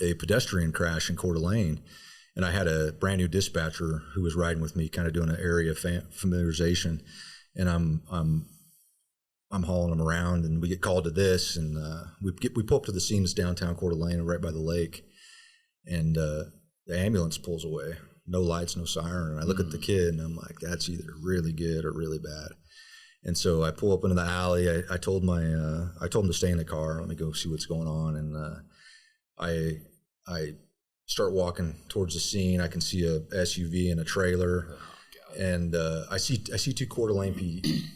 a pedestrian crash in Coeur d'Alene, and I had a brand new dispatcher who was riding with me, kind of doing an area familiarization, and I'm hauling him around, and we get called to this, and we pull up to the scene. It's downtown Coeur d'Alene, right by the lake, and the ambulance pulls away, no lights, no siren. And I look at the kid and I'm like, that's either really good or really bad. And so I pull up into the alley. I told him to stay in the car. Let me go see what's going on. And I start walking towards the scene. I can see a SUV and a trailer. Oh, and I see 2 Coeur d'Alene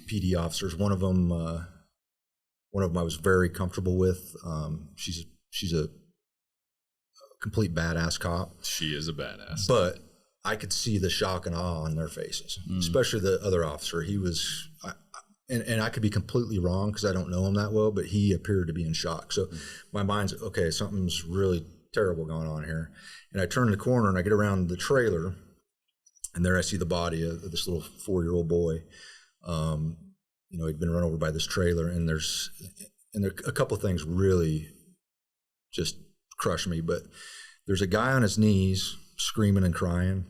PD officers. One of them I was very comfortable with. She's a complete badass cop. She is a badass. But I could see the shock and awe on their faces, especially the other officer. He was, and I could be completely wrong because I don't know him that well, but he appeared to be in shock. So my mind's, okay, something's really terrible going on here. And I turn the corner and I get around the trailer, and there I see the body of this little 4-year-old boy. He'd been run over by this trailer, and there a couple of things really just crush me, but there's a guy on his knees screaming and crying,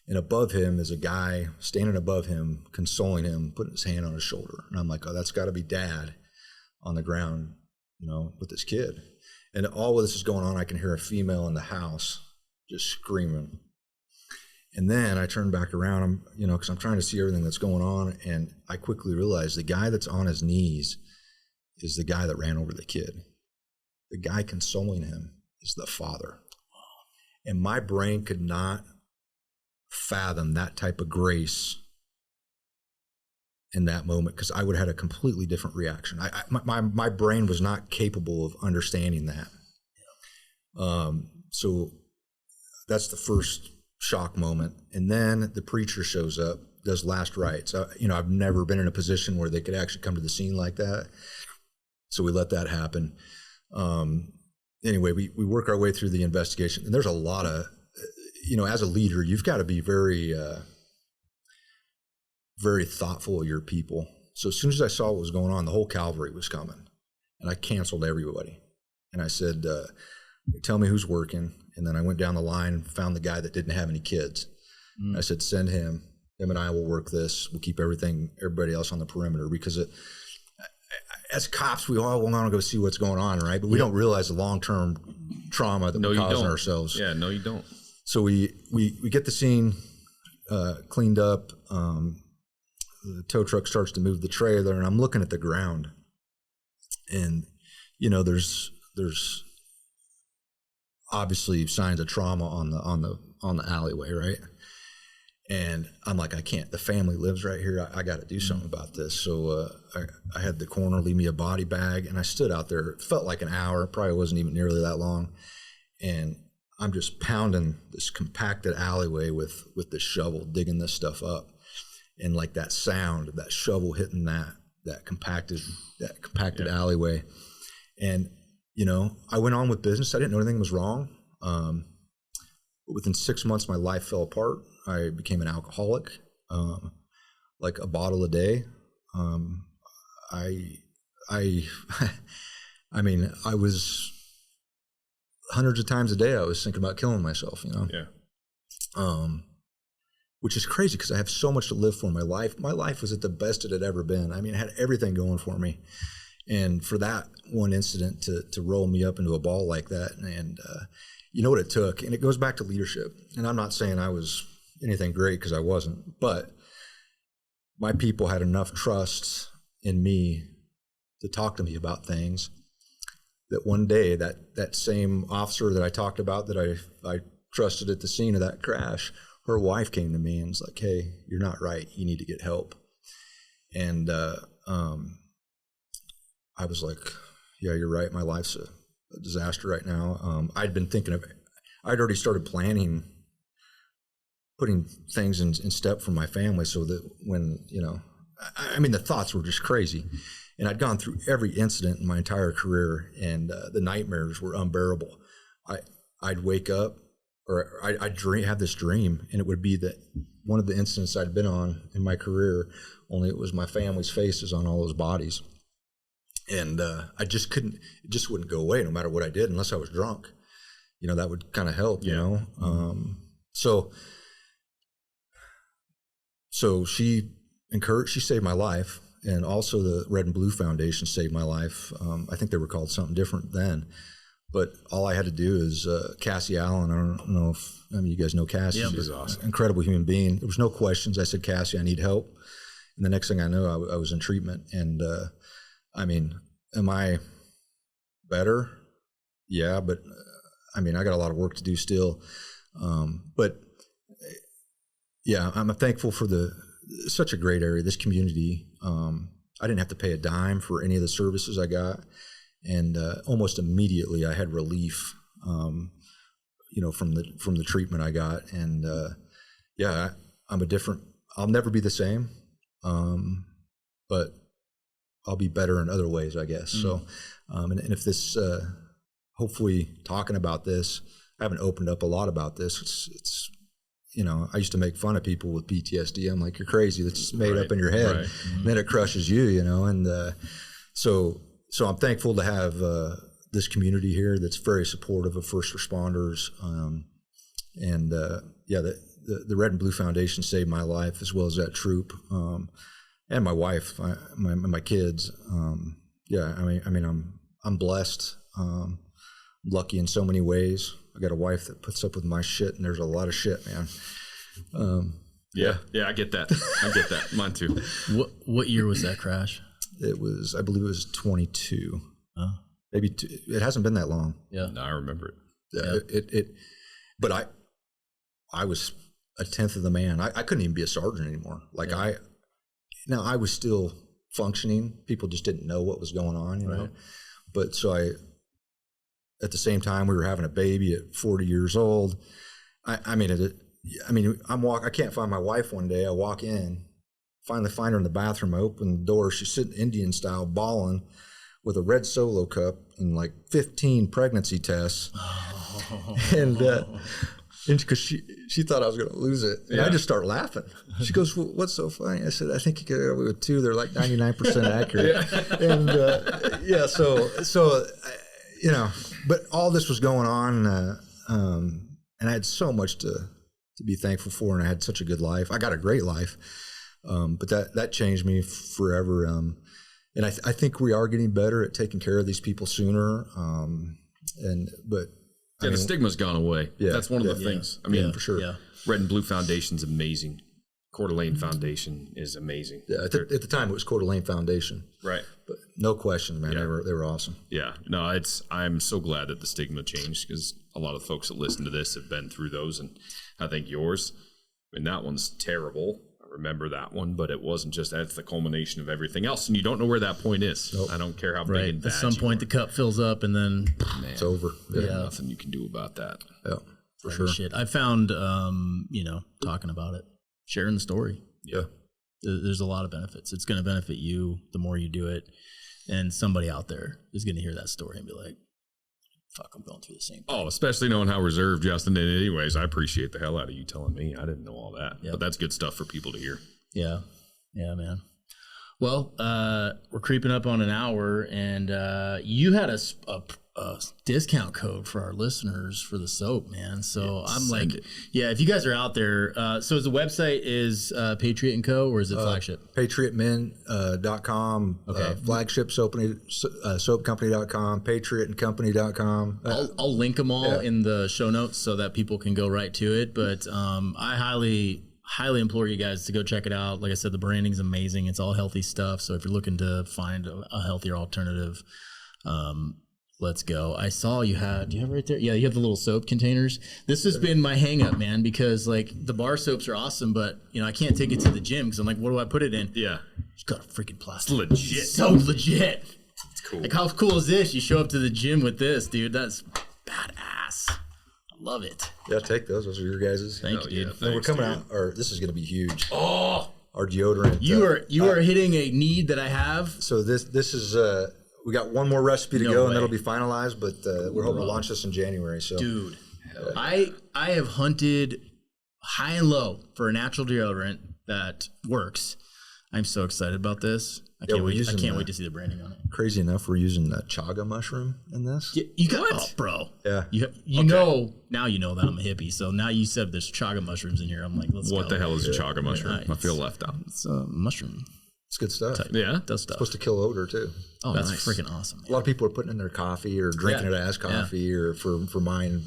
and above him is a guy standing above him, consoling him, putting his hand on his shoulder. And I'm like, oh, that's got to be dad on the ground, with this kid. And all of this is going on. I can hear a female in the house just screaming. And then I turn back around, because I'm trying to see everything that's going on, and I quickly realize the guy that's on his knees is the guy that ran over the kid. The guy consoling him is the father. And my brain could not fathom that type of grace in that moment, because I would have had a completely different reaction. My brain was not capable of understanding that. So that's the first shock moment. And then the preacher shows up, does last rites. I've never been in a position where they could actually come to the scene like that. So we let that happen. Anyway, we work our way through the investigation, and there's a lot of, as a leader, you've got to be very, very thoughtful of your people. So as soon as I saw what was going on, the whole cavalry was coming, and I canceled everybody. And I said, tell me who's working. And then I went down the line, found the guy that didn't have any kids. I said, send him. Him and I will work this. We'll keep everybody else on the perimeter, because as cops, we all want to go see what's going on, right? But we don't realize the long-term trauma that we're causing ourselves. Yeah, no, you don't. So we get the scene cleaned up. The tow truck starts to move the trailer, and I'm looking at the ground, and there's obviously signs of trauma on the alleyway, right? And I'm like, I can't. The family lives right here. I got to do something about this. So I had the coroner leave me a body bag, and I stood out there. It felt like an hour. It probably wasn't even nearly that long. And I'm just pounding this compacted alleyway with this shovel, digging this stuff up. And like that sound of that shovel hitting that compacted alleyway. And, I went on with business. I didn't know anything was wrong. But within 6 months, my life fell apart. I became an alcoholic, like a bottle a day. I was hundreds of times a day, I was thinking about killing myself, Yeah. Which is crazy, because I have so much to live for. My life was at the best it had ever been. I mean, I had everything going for me. And for that one incident to roll me up into a ball like that, and you know what it took, and it goes back to leadership. And I'm not saying I was anything great, because I wasn't, but my people had enough trust in me to talk to me about things that one day that same officer that I talked about, that I trusted at the scene of that crash, her wife came to me and was like, hey, you're not right. You need to get help. And I was like, yeah, you're right. My life's a disaster right now. I'd already started planning, putting things in step for my family, so that when, the thoughts were just crazy. And I'd gone through every incident in my entire career, and the nightmares were unbearable. I'd wake up, or I'd have this dream, and it would be that one of the incidents I'd been on in my career, only it was my family's faces on all those bodies. And it just wouldn't go away no matter what I did, unless I was drunk. That would kind of help, So she saved my life, and also the Red and Blue Foundation saved my life. I think they were called something different then, but all I had to do is Cassie Allen. I don't know if you guys know Cassie. Yep. She's awesome, incredible human being. There was no questions. I said, Cassie, I need help, and the next thing I know, I was in treatment. And am I better? Yeah, but I got a lot of work to do still. But yeah, I'm thankful for such a great area, this community. I didn't have to pay a dime for any of the services I got. And almost immediately I had relief, from the treatment I got. And I'll never be the same, but I'll be better in other ways, I guess. So, and if this, hopefully talking about this, I haven't opened up a lot about this. It's I used to make fun of people with PTSD. I'm like, you're crazy. That's just made up in your head. Right. And then it crushes you, and so I'm thankful to have this community here that's very supportive of first responders. The Red and Blue Foundation saved my life, as well as that troop, and my wife, my kids. I'm blessed. Lucky in so many ways. I got a wife that puts up with my shit, and there's a lot of shit, man. Yeah, I get that. Mine too. What year was that crash? I believe it was 22. Oh. Maybe it hasn't been that long. Yeah. No, I remember it. Yeah. But I was a tenth of the man. I couldn't even be a sergeant anymore. I was still functioning. People just didn't know what was going on, Right. But so at the same time, we were having a baby at 40 years old. I can't find my wife one day. I walk in, finally find her in the bathroom. I open the door. She's sitting Indian style, bawling with a red Solo cup and like 15 pregnancy tests. And because she thought I was going to lose it. And I just start laughing. She goes, well, what's so funny? I said, I think you get away with 2. They're like 99% accurate. And but all this was going on. And I had so much to be thankful for. And I had such a good life. I got a great life. But that changed me forever. And I think we are getting better at taking care of these people sooner. The stigma's gone away. Yeah, that's one of the things. I mean, for sure. Yeah. Red and Blue Foundation's amazing. Coeur d'Alene Foundation is amazing. Yeah, at the time it was Coeur d'Alene Foundation. Right. But no question, man. Yeah. They were awesome. Yeah. No, I'm so glad that the stigma changed, because a lot of the folks that listen to this have been through those, and I think yours, and that one's terrible. Remember that one, but it wasn't just that. It's the culmination of everything else, and you don't know where that point is. Nope. I don't care how big and bad. At some point, the cup fills up, and then it's over. There's nothing you can do about that. Yeah, for sure. Shit. I found, talking about it, sharing the story. Yeah, there's a lot of benefits. It's going to benefit you the more you do it, and somebody out there is going to hear that story and be like, fuck, I'm going through the same thing. Oh, especially knowing how reserved Justin did. Anyways, I appreciate the hell out of you telling me. I didn't know all that. Yep. But that's good stuff for people to hear. Yeah. Yeah, man. Well, we're creeping up on an hour, and you had a discount code for our listeners for the soap, man. So I'm like, if you guys are out there, so the website is Patriot & Co., or is it Flagship? PatriotMen.com, Flagship Soap Company.com, PatriotandCompany.com. I'll link them all in the show notes so that people can go right to it. But I highly implore you guys to go check it out. Like I said, the branding's amazing. It's all healthy stuff. So if you're looking to find a healthier alternative, let's go. I saw do you have it right there? Yeah, you have the little soap containers. This has been my hang up, man, because like the bar soaps are awesome, but I can't take it to the gym because I'm like, what do I put it in? Yeah. It's got a freaking plastic. It's legit. It's so legit. It's cool. Like, how cool is this? You show up to the gym with this, dude. That's badass. I love it. Yeah, take those. Those are your guys's. Thank you, dude. We're coming out, or this is going to be huge. Oh, our deodorant. You are hitting a need that I have. So this is we got one more recipe to go, and that'll be finalized. But we're hoping to launch this in January. So, dude, I have hunted high and low for a natural deodorant that works. I'm so excited about this. I can't wait to see the branding on it. Crazy enough, we're using the chaga mushroom in this. You got bro. Yeah. Now you know that I'm a hippie. So now you said there's chaga mushrooms in here. I'm like, let's go. What the hell is a chaga mushroom? I feel left out. It's a mushroom. It's good stuff. Yeah. Does stuff. It's supposed to kill odor too. Oh, that's freaking awesome. Man. A lot of people are putting it in their coffee or drinking it as coffee or for mind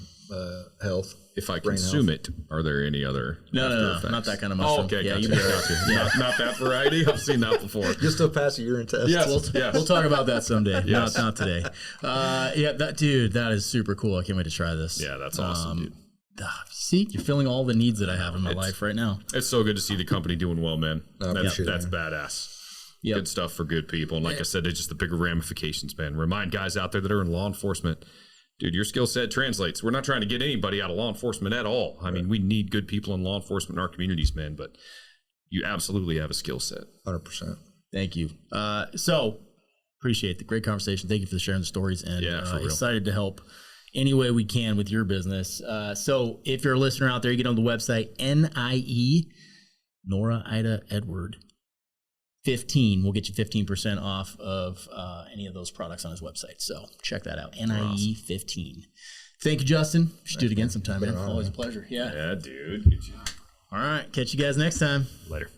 health. If I consume it, are there any other? No, not that kind of mushroom. Oh, okay, gotcha. Not that variety. I've seen that before. You'll still pass a urine test. Yes, we'll talk about that someday. Yes. Not today. That is super cool. I can't wait to try this. Yeah, that's awesome, dude. See, you're filling all the needs that I have in my life right now. It's so good to see the company doing well, man. That's man. badass. Yep. Good stuff for good people. And like I said, it's just the bigger ramifications, man. Remind guys out there that are in law enforcement, dude, your skill set translates. We're not trying to get anybody out of law enforcement at all. I mean, we need good people in law enforcement in our communities, man, but you absolutely have a skill set. 100%. Thank you. So appreciate the great conversation. Thank you for sharing the stories, and excited to help any way we can with your business. So if you're a listener out there, you get on the website, NIE, Nora Ida Edward 15 will get you 15% off of any of those products on his website. So check that out. NIE 15. Thank you, Justin. We should do it again sometime, man. Always a pleasure. Yeah, dude. Good job. All right. Catch you guys next time. Later.